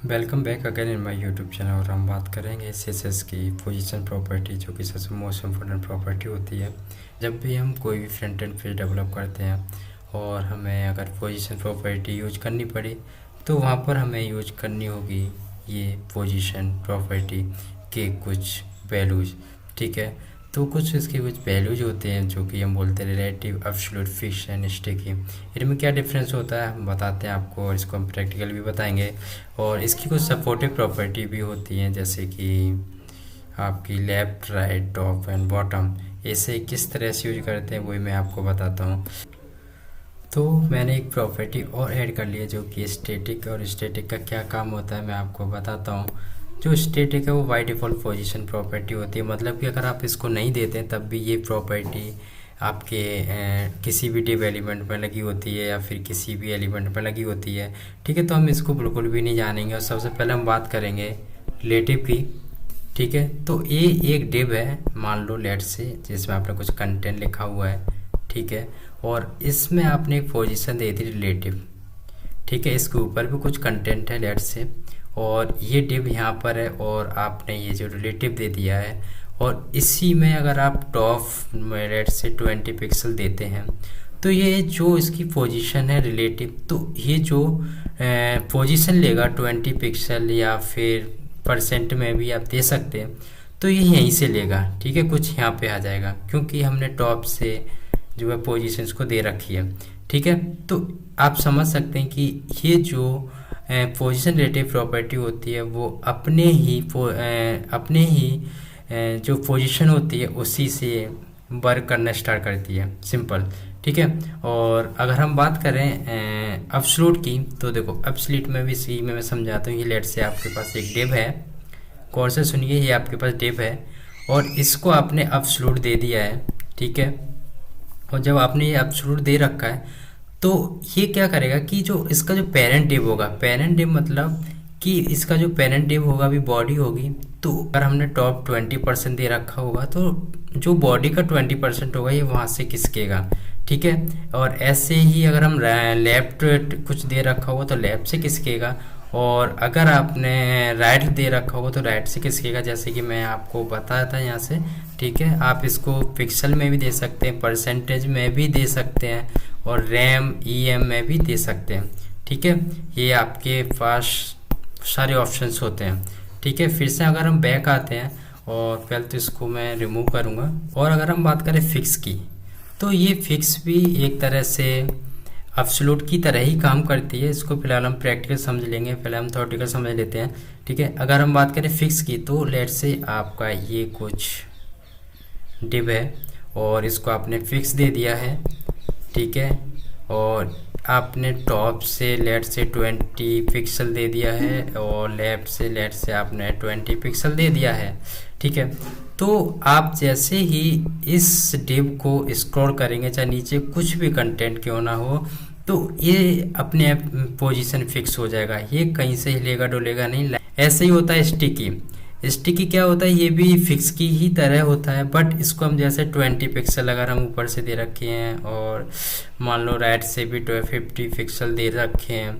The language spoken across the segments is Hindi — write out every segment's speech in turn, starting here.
Welcome back again in my YouTube channel. और हम बात करेंगे सीएसएस की पोजीशन प्रॉपर्टी, जो कि सबसे मोस्ट इम्पोर्टेंट प्रॉपर्टी होती है जब भी हम कोई भी फ्रंट एंड पेज डेवलप करते हैं। और हमें अगर पोजीशन प्रॉपर्टी यूज करनी पड़ी तो वहाँ पर हमें यूज करनी होगी ये पोजीशन प्रॉपर्टी के कुछ वैल्यूज़। ठीक है, तो कुछ इसके कुछ वैल्यूज होते हैं जो कि हम बोलते हैं relative, absolute, fix and sticky. इनमें क्या डिफरेंस होता है हम बताते हैं आपको, और इसको हम प्रैक्टिकल भी बताएंगे। और इसकी कुछ सपोर्टिव प्रॉपर्टी भी होती हैं, जैसे कि आपकी left, right, top and bottom. इसे किस तरह से यूज करते हैं वही मैं आपको बताता हूँ। तो मैंने एक प्रॉपर्टी और ऐड कर ली है जो कि स्टैटिक, और स्टैटिक का क्या काम होता है मैं आपको बताता हूँ। जो स्टैटिक है वो बाय डिफ़ॉल्ट पोजीशन प्रॉपर्टी होती है, मतलब कि अगर आप इसको नहीं देते तब भी ये प्रॉपर्टी आपके किसी भी डिव एलिमेंट में लगी होती है या फिर किसी भी एलिमेंट में लगी होती है। ठीक है, तो हम इसको बिल्कुल भी नहीं जानेंगे। और सबसे पहले हम बात करेंगे रिलेटिव की। ठीक है, तो ये एक डिव है, मान लो लेट से, जिसमें आपने कुछ कंटेंट लिखा हुआ है। ठीक है, और इसमें आपने एक पोजीशन दे दी रिलेटिव। ठीक है, इसके ऊपर भी कुछ कंटेंट है लेट से, और ये डिव यहाँ पर है, और आपने ये जो रिलेटिव दे दिया है। और इसी में अगर आप टॉप में लेट से 20 पिक्सल देते हैं तो ये जो इसकी पोजीशन है रिलेटिव, तो ये जो पोजीशन लेगा 20 पिक्सल, या फिर परसेंट में भी आप दे सकते हैं, तो ये यहीं से लेगा। ठीक है, कुछ यहाँ पे आ जाएगा क्योंकि हमने टॉप से जो है पोजीशंस को दे रखी है। ठीक है, तो आप समझ सकते हैं कि ये जो पोजीशन रिलेटिव प्रॉपर्टी होती है वो अपने ही जो पोजीशन होती है उसी से वर्क करना स्टार्ट करती है, सिंपल। ठीक है, और अगर हम बात करें एब्सोल्यूट की, तो देखो एब्सोल्यूट में भी सी में मैं समझाता हूँ। ये लेट से आपके पास एक डिव है, गौर से सुनिए, ये आपके पास डिव है और इसको आपने एब्सोल्यूट दे दिया है। ठीक है, और जब आपने ये एब्सोल्यूट दे रखा है तो ये क्या करेगा कि जो इसका जो पेरेंट डिव होगा, पेरेंट डिव मतलब कि इसका जो पेरेंट डिव होगा अभी बॉडी होगी, तो अगर हमने टॉप 20% दे रखा होगा तो जो बॉडी का 20% होगा ये वहाँ से खिसकेगा। ठीक है, और ऐसे ही अगर हम लेफ्ट कुछ दे रखा होगा तो लेफ्ट से खिसकेगा, और अगर आपने राइट दे रखा होगा तो राइट से खिसकेगा, जैसे कि मैं आपको बताया था यहाँ से। ठीक है, आप इसको पिक्सल में भी दे सकते हैं, परसेंटेज में भी दे सकते हैं, और रैम ईएम में भी दे सकते हैं। ठीक है, ये आपके पास सारे ऑप्शंस होते हैं। ठीक है, फिर से अगर हम बैक आते हैं, और पहले तो इसको मैं रिमूव करूँगा। और अगर हम बात करें फिक्स की, तो ये फिक्स भी एक तरह से एब्सोल्यूट की तरह ही काम करती है। इसको फिलहाल हम प्रैक्टिकल समझ लेंगे, पहले हम थ्योरेटिकल समझ लेते हैं। ठीक है, अगर हम बात करें फिक्स की, तो लेट से आपका ये कुछ डिव है और इसको आपने फिक्स दे दिया है। ठीक है, और आपने टॉप से लेट से 20 पिक्सल दे दिया है, और लेफ्ट से लेट से आपने 20 पिक्सल दे दिया है। ठीक है, तो आप जैसे ही इस डिव को स्क्रॉल करेंगे, चाहे नीचे कुछ भी कंटेंट क्यों ना हो, तो ये अपने आप पोजीशन फिक्स हो जाएगा, ये कहीं से हिलेगा डुलेगा नहीं। ऐसे ही होता है स्टिकी। स्टिकी क्या होता है, ये भी फिक्स की ही तरह होता है, बट इसको हम जैसे 20 पिक्सल अगर हम ऊपर से दे रखे हैं, और मान लो राइट से भी 50 पिक्सल दे रखे हैं,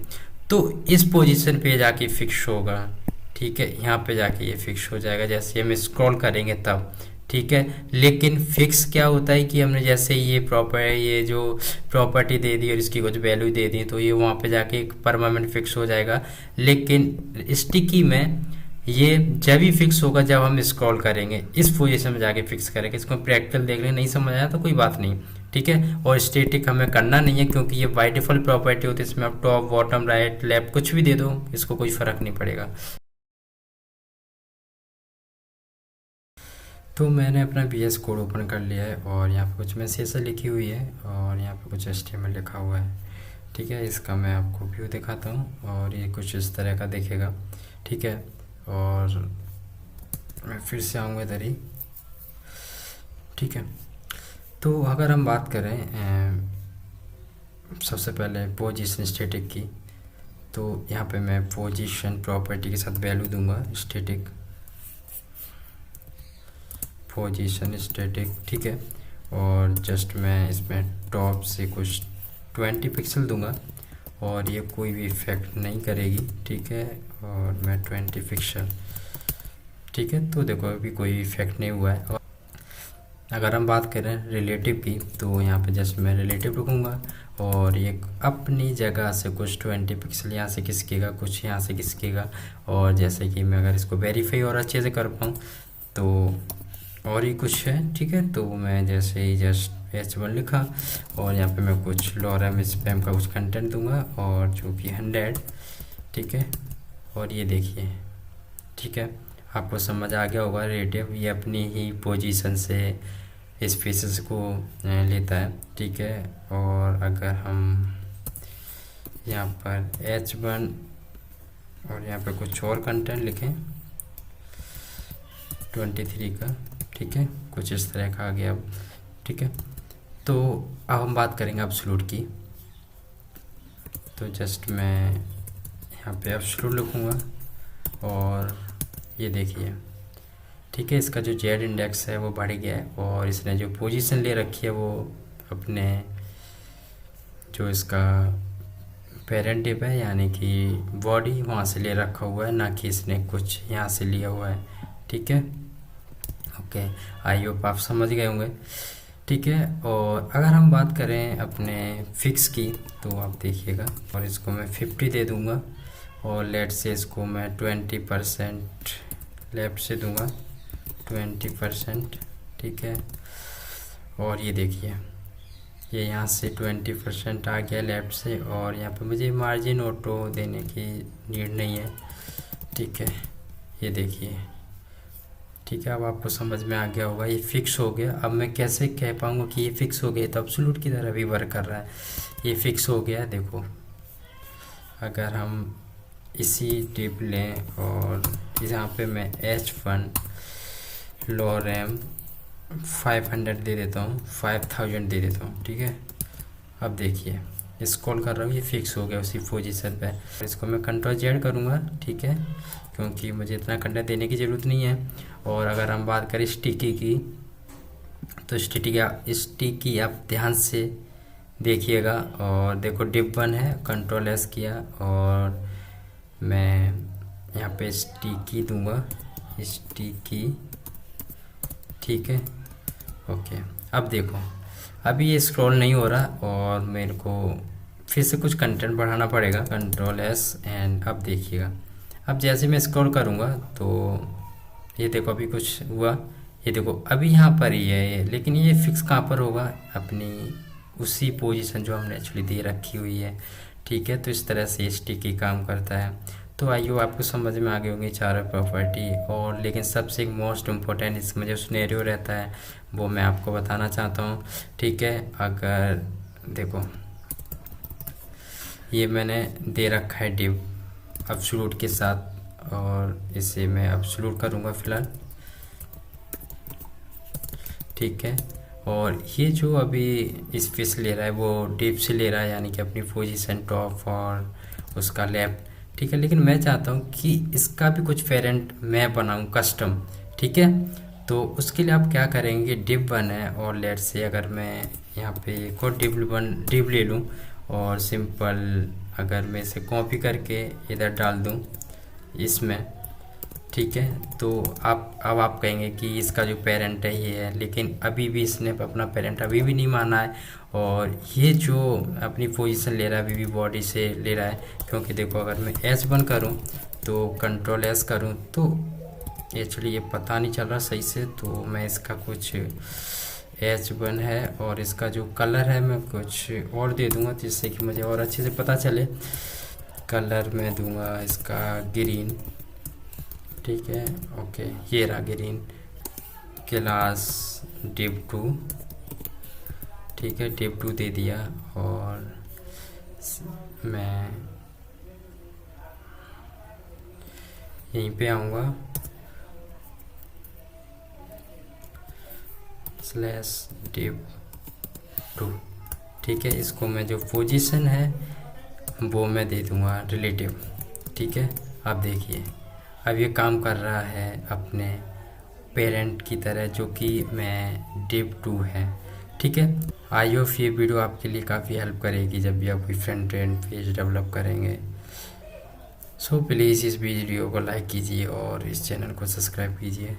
तो इस पोजीशन पे जाके फिक्स होगा। ठीक है, यहाँ पे जाके ये फिक्स हो जाएगा जैसे हम स्क्रॉल करेंगे तब। ठीक है, लेकिन फिक्स क्या होता है कि हमने जैसे ये जो प्रॉपर्टी दे दी और इसकी कुछ वैल्यू दे दी, तो ये वहाँ पे जाके परमानेंट फिक्स हो जाएगा। लेकिन स्टिकी में ये जब ही फिक्स होगा जब हम स्क्रॉल करेंगे, इस पोजीशन में जाके फिक्स करेंगे। इसको प्रैक्टिकल देख लें, नहीं समझ आया तो कोई बात नहीं। ठीक है, और स्टैटिक हमें करना नहीं है क्योंकि ये बाय डिफॉल्ट प्रॉपर्टी होती है, इसमें आप टॉप, बॉटम, राइट, लेफ्ट कुछ भी दे दो, इसको कोई फ़र्क नहीं पड़ेगा। तो मैंने अपना VS कोड ओपन कर लिया है, और यहाँ पे कुछ मैसेज लिखी हुई है, और यहाँ पे कुछ HTML लिखा हुआ है। ठीक है, इसका मैं आपको व्यू दिखाता हूँ, और ये कुछ इस तरह का दिखेगा। ठीक है, और मैं फिर से आऊँगा इधर ही। ठीक है, तो अगर हम बात करें सबसे पहले पोजीशन स्टैटिक की, तो यहाँ पे मैं पोजीशन प्रॉपर्टी के साथ वैल्यू दूंगा स्टैटिक, पोजीशन स्टैटिक। ठीक है, और जस्ट मैं इसमें टॉप से कुछ 20 पिक्सल दूंगा, और ये कोई भी इफेक्ट नहीं करेगी, ठीक है। और मैं 20 पिक्सल, ठीक है। तो देखो अभी कोई इफेक्ट नहीं हुआ है। और अगर हम बात करें रिलेटिव की, तो यहाँ पे जस्ट मैं रिलेटिव रखूँगा और ये अपनी जगह से कुछ 20 पिक्सल यहाँ से खिसकेगा, कुछ यहाँ से खिसकेगा। और जैसे कि मैं अगर इसको वेरीफाई और अच्छे से कर पाऊँ तो और ही कुछ है, ठीक है। तो मैं जैसे ही जस्ट H1 लिखा और यहाँ पे मैं कुछ लॉरम स्पैम का कुछ कंटेंट दूंगा और जो कि 100, ठीक है। और ये देखिए, ठीक है, आपको समझ आ गया होगा। रिलेटिव ये अपनी ही पोजीशन से स्पेसेस को लेता है, ठीक है। और अगर हम यहाँ पर H1 और यहाँ पे कुछ और कंटेंट लिखें 23 का, ठीक है, कुछ इस तरह का आ गया अब, ठीक है। तो अब हम बात करेंगे एब्सोल्यूट की। तो जस्ट मैं यहाँ पे एब्सोल्यूट लिखूँगा और ये देखिए, ठीक है, इसका जो जेड इंडेक्स है वो बढ़ गया है और इसने जो पोजीशन ले रखी है वो अपने जो इसका पेरेंट डिप है यानी कि बॉडी वहाँ से ले रखा हुआ है, ना कि इसने कुछ यहाँ से लिया हुआ है, ठीक है। ओके, आई होप आप समझ गए होंगे, ठीक है। और अगर हम बात करें अपने फिक्स की तो आप देखिएगा, और इसको मैं 50 दे दूंगा और लेट से इसको मैं 20% लेफ्ट से दूंगा, 20%, ठीक है। और ये देखिए ये यहाँ से 20% आ गया लेफ्ट से, और यहाँ पे मुझे मार्जिन ऑटो देने की नीड नहीं है, ठीक है। ये देखिए, ठीक है, अब आपको समझ में आ गया होगा, ये फिक्स हो गया। अब मैं कैसे कह पाऊँगा कि ये फिक्स हो गया, तो एब्सोल्यूट की तरह भी वर्क कर रहा है, ये फिक्स हो गया। देखो अगर हम इसी डिप लें और यहाँ पे मैं H1 लॉरम 500 दे देता हूँ, 5000 दे देता हूँ, ठीक है। अब देखिए स्क्रॉल कर रहा हूँ, ये फिक्स हो गया उसी पोजीशन पे। इसको मैं Ctrl Z करूँगा, ठीक है, क्योंकि मुझे इतना कंटेंट देने की ज़रूरत नहीं है। और अगर हम बात करें स्टिकी की, तो स्टिकी आप ध्यान से देखिएगा और देखो डिप 1 है, Ctrl+S किया और मैं यहाँ पे स्टिकी दूंगा, स्टिकी, ठीक है। ओके, अब देखो अभी ये स्क्रॉल नहीं हो रहा और मेरे को फिर से कुछ कंटेंट बढ़ाना पड़ेगा, Ctrl+S एंड अब देखिएगा, अब जैसे मैं स्क्रॉल करूँगा तो ये देखो अभी कुछ हुआ, ये देखो अभी यहाँ पर ही है ये, लेकिन ये फिक्स कहाँ पर होगा, अपनी उसी पोजीशन जो हमने एक्चुअली दे रखी हुई है, ठीक है। तो इस तरह से स्टिकी काम करता है। तो आइए आपको समझ में आ गई होंगी चारों प्रॉपर्टी। और लेकिन सबसे एक मोस्ट इम्पोर्टेंट इसमें जो सिनेरियो रहता है वो मैं आपको बताना चाहता हूँ, ठीक है। अगर देखो ये मैंने दे रखा है डिव एब्सोल्यूट के साथ और इसे मैं एब्सोल्यूट करूँगा फ़िलहाल, ठीक है। और ये जो अभी स्पेस ले रहा है वो डिप से ले रहा है, यानी कि अपनी पोजीशन टॉप और उसका लेफ्ट, ठीक है। लेकिन मैं चाहता हूँ कि इसका भी कुछ पेरेंट मैं बनाऊँ कस्टम, ठीक है। तो उसके लिए आप क्या करेंगे, डिप 1 है और लेट से अगर मैं यहाँ पे एक और डिप ले लूँ और सिंपल अगर मैं इसे कॉपी करके इधर डाल दूँ इसमें, ठीक है। तो अब आप कहेंगे कि इसका जो पेरेंट है ये है, लेकिन अभी भी इसने अपना पेरेंट अभी भी नहीं माना है और ये जो अपनी पोजीशन ले रहा है अभी भी बॉडी से ले रहा है। क्योंकि देखो अगर मैं H1 करूं तो Ctrl+S करूं तो एक्चुअली ये पता नहीं चल रहा सही से, तो मैं इसका कुछ H1 है और इसका जो कलर है मैं कुछ और दे दूंगा जिससे कि मुझे और अच्छे से पता चले। कलर मैं दूंगा इसका ग्रीन, ठीक है। ओके, ये रहा ग्रीन, क्लास डिप 2, ठीक है, डिप 2 दे दिया। और मैं यहीं पे आऊँगा /डिप 2, ठीक है। इसको मैं जो पोजीशन है वो मैं दे दूँगा रिलेटिव, ठीक है। अब देखिए अब ये काम कर रहा है अपने पेरेंट की तरह, जो कि मैं डिप 2 है, ठीक है। आई होप ये वीडियो आपके लिए काफ़ी हेल्प करेगी जब भी आप कोई फ्रंट एंड पेज डेवलप करेंगे। सो प्लीज़ इस वीडियो को लाइक कीजिए और इस चैनल को सब्सक्राइब कीजिए।